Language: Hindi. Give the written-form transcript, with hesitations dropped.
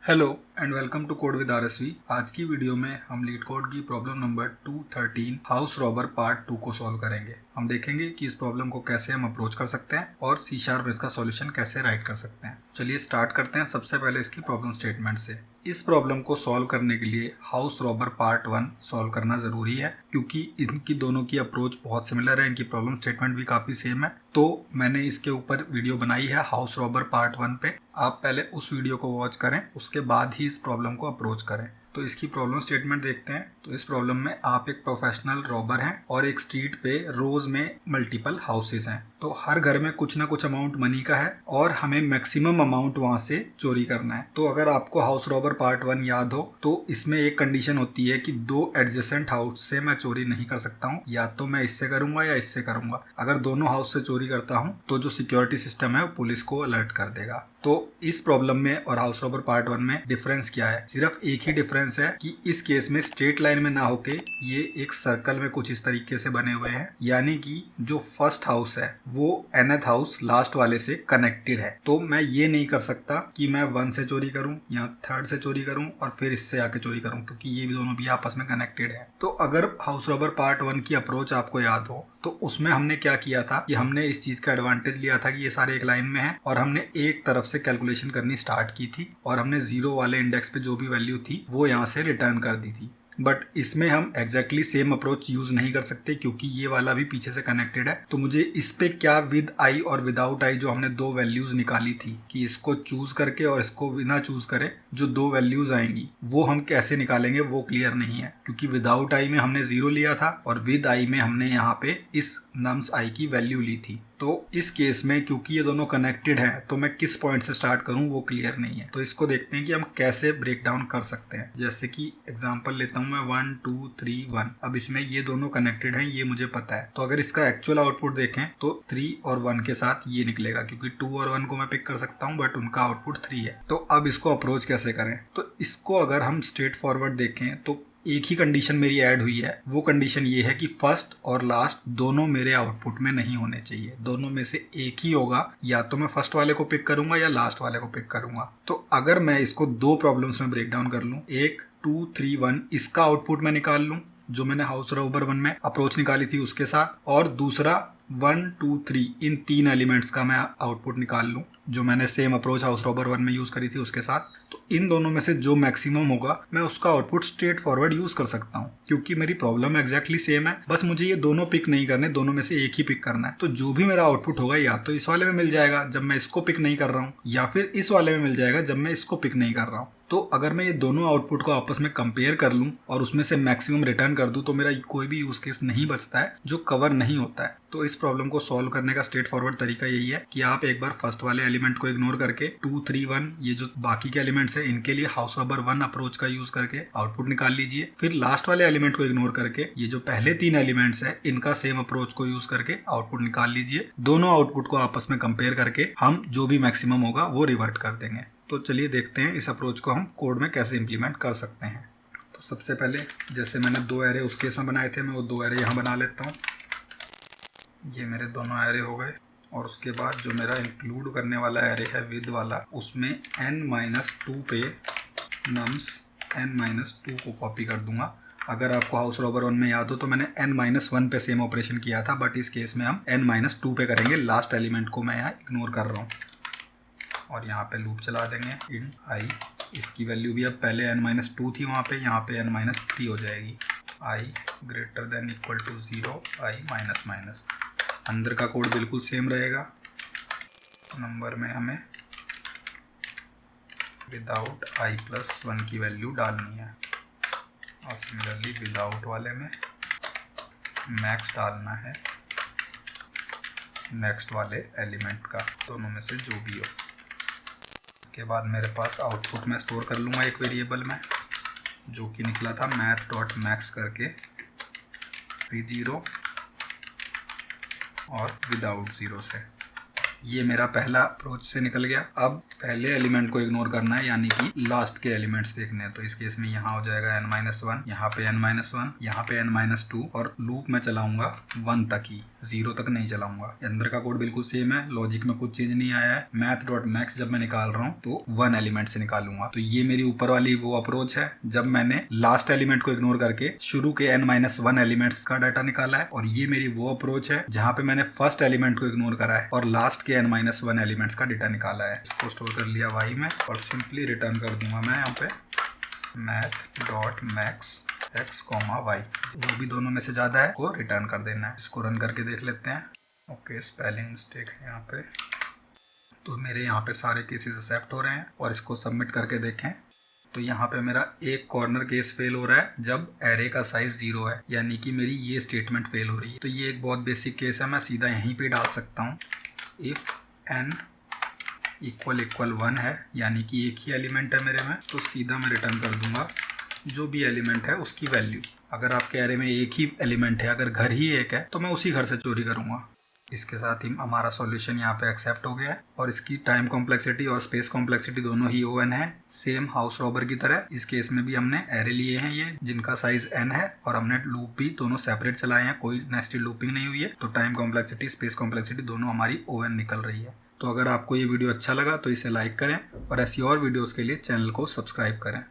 Hello and welcome to code with RSV. आज की वीडियो में हम लीड कोड की problem number 213 house robber part 2 को सॉल्व करेंगे। हम देखेंगे कि इस प्रॉब्लम को कैसे हम अप्रोच कर सकते हैं और C# में इसका सॉल्यूशन कैसे राइट कर सकते हैं। चलिए स्टार्ट करते हैं सबसे पहले इसकी प्रॉब्लम स्टेटमेंट से। इस प्रॉब्लम को सॉल्व करने के लिए हाउस रॉबर पार्ट 1 सॉल्व करना ज़रूरी है क्योंकि इनकी दोनों की अप्रोच बहुत सिमिलर है, इनकी प्रॉब्लम स्टेटमेंट भी काफ़ी सेम है। तो मैंने इसके ऊपर वीडियो बनाई है हाउस रॉबर पार्ट 1 पे, आप पहले उस वीडियो को वॉच करें, उसके बाद ही इस प्रॉब्लम को अप्रोच करें। तो इसकी प्रॉब्लम स्टेटमेंट देखते हैं। तो इस प्रॉब्लम में आप एक प्रोफेशनल रॉबर हैं और एक स्ट्रीट पे रोज में मल्टीपल हाउसेस हैं। तो हर घर में कुछ ना कुछ अमाउंट मनी का है और हमें मैक्सिमम अमाउंट वहां से चोरी करना है। तो अगर आपको हाउस रॉबर पार्ट 1 याद हो तो इसमें एक कंडीशन होती है कि दो एडजेसेंट हाउस से मैं चोरी नहीं कर सकता हूँ, या तो मैं इससे करूंगा या इससे करूंगा। अगर दोनों हाउस से चोरी करता हूँ तो जो सिक्योरिटी सिस्टम है वो पुलिस को अलर्ट कर देगा। तो इस प्रॉब्लम में और हाउस रॉबर पार्ट 1 में डिफरेंस क्या है? सिर्फ एक ही डिफरेंस है कि इस केस में स्ट्रेट लाइन में ना होके ये एक सर्कल में कुछ इस तरीके से बने हुए हैं, यानी कि जो फर्स्ट हाउस है वो nth हाउस लास्ट वाले से कनेक्टेड है। तो मैं ये नहीं कर सकता कि मैं 1 से चोरी करूं या 3rd से चोरी करूं और फिर इससे आके चोरी करूं, क्योंकि ये भी दोनों भी आपस में कनेक्टेड है। तो अगर हाउस रॉबर पार्ट 1 की अप्रोच आपको याद हो तो उसमें हमने क्या किया था कि हमने इस चीज का एडवांटेज लिया था कि ये सारे एक लाइन में हैं और हमने एक तरफ से कैलकुलेशन करनी स्टार्ट की थी और हमने 0 वाले इंडेक्स पे जो भी वैल्यू थी वो यहाँ से रिटर्न कर दी थी। बट इसमें हम एग्जैक्टली सेम अप्रोच यूज नहीं कर सकते क्योंकि ये वाला भी पीछे से कनेक्टेड है। तो मुझे इस पे क्या विद आई और विदाउट आई जो हमने दो वैल्यूज निकाली थी कि इसको चूज करके और इसको बिना चूज करे जो दो वैल्यूज आएंगी वो हम कैसे निकालेंगे वो क्लियर नहीं है, क्योंकि विदाउट आई में हमने 0 लिया था और विद आई में हमने यहाँ पे इस नम्स आई की वैल्यू ली थी। तो इस केस में क्योंकि ये दोनों कनेक्टेड हैं तो मैं किस पॉइंट से स्टार्ट करूं वो क्लियर नहीं है। तो इसको देखते हैं कि हम कैसे ब्रेक डाउन कर सकते हैं। जैसे कि एग्जांपल लेता हूं मैं 1 2 3 1। अब इसमें ये दोनों कनेक्टेड हैं, ये मुझे पता है। तो अगर इसका एक्चुअल आउटपुट देखें तो 3 और 1 के साथ ये निकलेगा, क्योंकि 2 और 1 को मैं पिक कर सकता हूँ बट उनका आउटपुट 3 है। तो अब इसको अप्रोच कैसे करें? तो इसको अगर हम स्ट्रेट फॉरवर्ड देखें तो एक ही कंडीशन मेरी ऐड हुई है। वो कंडीशन ये है कि फर्स्ट और लास्ट दोनों मेरे आउटपुट में नहीं होने चाहिए, दोनों में से एक ही होगा। या तो मैं फर्स्ट वाले को पिक करूंगा या लास्ट वाले को पिक करूंगा। तो अगर मैं इसको दो प्रॉब्लम्स में ब्रेक डाउन कर लूं, एक 2 3 1 इसका आउटपुट मैं निकाल लूं जो मैंने हाउस रॉबर 1 में अप्रोच निकाली थी उसके साथ, और दूसरा 1 2 3 इन 3 एलिमेंट्स का मैं आउटपुट निकाल लूं जो मैंने सेम अप्रोच हाउस रॉबर 1 में यूज करी थी उसके साथ। तो इन दोनों में से जो मैक्सिमम होगा मैं उसका आउटपुट स्ट्रेट फॉरवर्ड यूज कर सकता हूँ, क्योंकि मेरी प्रॉब्लम एग्जैक्टली सेम है। बस मुझे ये दोनों पिक नहीं करने, दोनों में से एक ही पिक करना है। तो जो भी मेरा आउटपुट होगा या तो इस वाले में मिल जाएगा जब मैं इसको पिक नहीं कर रहा हूँ, या फिर इस वाले में मिल जाएगा जब मैं इसको पिक नहीं कर रहा हूँ। तो अगर मैं ये दोनों आउटपुट को आपस में कंपेयर कर लूं और उसमें से मैक्सिमम रिटर्न कर दूं तो मेरा कोई भी यूज केस नहीं बचता है जो कवर नहीं होता है। तो इस प्रॉब्लम को सॉल्व करने का स्ट्रेट फॉरवर्ड तरीका यही है कि आप एक बार फर्स्ट वाले एलिमेंट को इग्नोर करके 2 3 1 ये जो बाकी के एलिमेंट्स हैं इनके लिए हाउस रॉबर 1 अप्रोच का यूज करके आउटपुट निकाल लीजिए। फिर लास्ट वाले एलिमेंट को इग्नोर करके ये जो पहले 3 एलिमेंट्स हैं इनका सेम अप्रोच को यूज करके आउटपुट निकाल लीजिए। दोनों आउटपुट को आपस में कंपेयर करके हम जो भी मैक्सिमम होगा वो रिवर्ट कर देंगे। तो चलिए देखते हैं इस अप्रोच को हम कोड में कैसे इंप्लीमेंट कर सकते हैं। तो सबसे पहले जैसे मैंने 2 एरे उस केस में बनाए थे, मैं वो 2 एरे यहाँ बना लेता हूँ। ये मेरे दोनों एरे हो गए। और उसके बाद जो मेरा इंक्लूड करने वाला एरे है विद वाला, उसमें n-2 पे नम्स n-2 को कॉपी कर दूंगा। अगर आपको हाउस रॉबर 1 में याद हो तो मैंने n-1 पे सेम ऑपरेशन किया था, बट इस केस में हम n-2 पे करेंगे। लास्ट एलिमेंट को मैं यहाँ इग्नोर कर रहा हूँ और यहाँ पे लूप चला देंगे इन आई। इसकी वैल्यू भी अब पहले n-2 थी वहाँ पे, यहाँ पे n-3 हो जाएगी। i greater than equal to 0 i minus minus. अंदर का कोड बिल्कुल सेम रहेगा। नंबर में हमें विदाउट i प्लस 1 की वैल्यू डालनी है और सिमिलरली विदाउट वाले में मैक्स डालना है नेक्स्ट वाले एलिमेंट का, दोनों में से जो भी हो। के बाद मेरे पास आउटपुट में स्टोर कर लूँगा एक वेरिएबल में, जो कि निकला था math.max करके विद 0 और विदाउट 0 से। ये मेरा पहला अप्रोच से निकल गया। अब पहले एलिमेंट को इग्नोर करना है, यानी कि लास्ट के एलिमेंट्स देखने हैं। तो इस केस में यहाँ हो जाएगा n-1, यहाँ पे n-1, यहाँ पे n-2 और लूप में चलाऊंगा 1 तक ही, 0 तक नहीं चलाऊंगा। अंदर का कोड बिल्कुल सेम है, लॉजिक में कुछ चेंज नहीं आया है। math.max जब मैं निकाल रहा हूँ तो 1 एलिमेंट से निकालूंगा। तो ये मेरी ऊपर वाली वो अप्रोच है जब मैंने लास्ट एलिमेंट को इग्नोर करके शुरू के n-1 एलिमेंट्स का डाटा निकाला है, और ये मेरी वो अप्रोच है जहां पे मैंने फर्स्ट एलिमेंट को इग्नोर करा है और लास्ट के n-1 एलिमेंट्स का डाटा निकाला है। इसको स्टोर कर लिया y में और सिंपली रिटर्न कर दूंगा मैं यहाँ पे math.max x, y, जो भी दोनों में से ज्यादा है को रिटर्न कर देना है। इसको रन करके देख लेते हैं। ओके, स्पेलिंग मिस्टेक है यहाँ पे। तो मेरे यहाँ पे सारे केसेस एक्सेप्ट हो रहे हैं और इसको सबमिट करके देखें तो यहाँ पे मेरा एक कॉर्नर केस फेल हो रहा है जब एरे का साइज 0 है, यानी कि मेरी ये स्टेटमेंट फेल हो रही है। तो ये एक बहुत बेसिक केस है, मैं सीधा यहीं पे डाल सकता हूँ। इफ n == 1 है, यानी कि एक ही एलिमेंट है मेरे में, तो सीधा मैं रिटर्न कर दूंगा जो भी एलिमेंट है उसकी वैल्यू। अगर आपके एरे में एक ही एलिमेंट है, अगर घर ही एक है, तो मैं उसी घर से चोरी करूंगा। इसके साथ ही हमारा सॉल्यूशन यहाँ पे एक्सेप्ट हो गया है और इसकी टाइम कॉम्प्लेक्सिटी और स्पेस कॉम्प्लेक्सिटी दोनों ही O(n) है, सेम हाउस रॉबर की तरह। इस केस में भी हमने एरे लिए हैं ये जिनका साइज n है और हमने लूप भी दोनों सेपरेट चलाए हैं, कोई नेस्टेड लूपिंग नहीं हुई है। तो टाइम कॉम्प्लेक्सिटी, स्पेस कॉम्प्लेक्सिटी दोनों हमारी O(n) निकल रही है। तो अगर आपको ये वीडियो अच्छा लगा तो इसे लाइक करें और ऐसी और वीडियोज़ के लिए चैनल को सब्सक्राइब करें।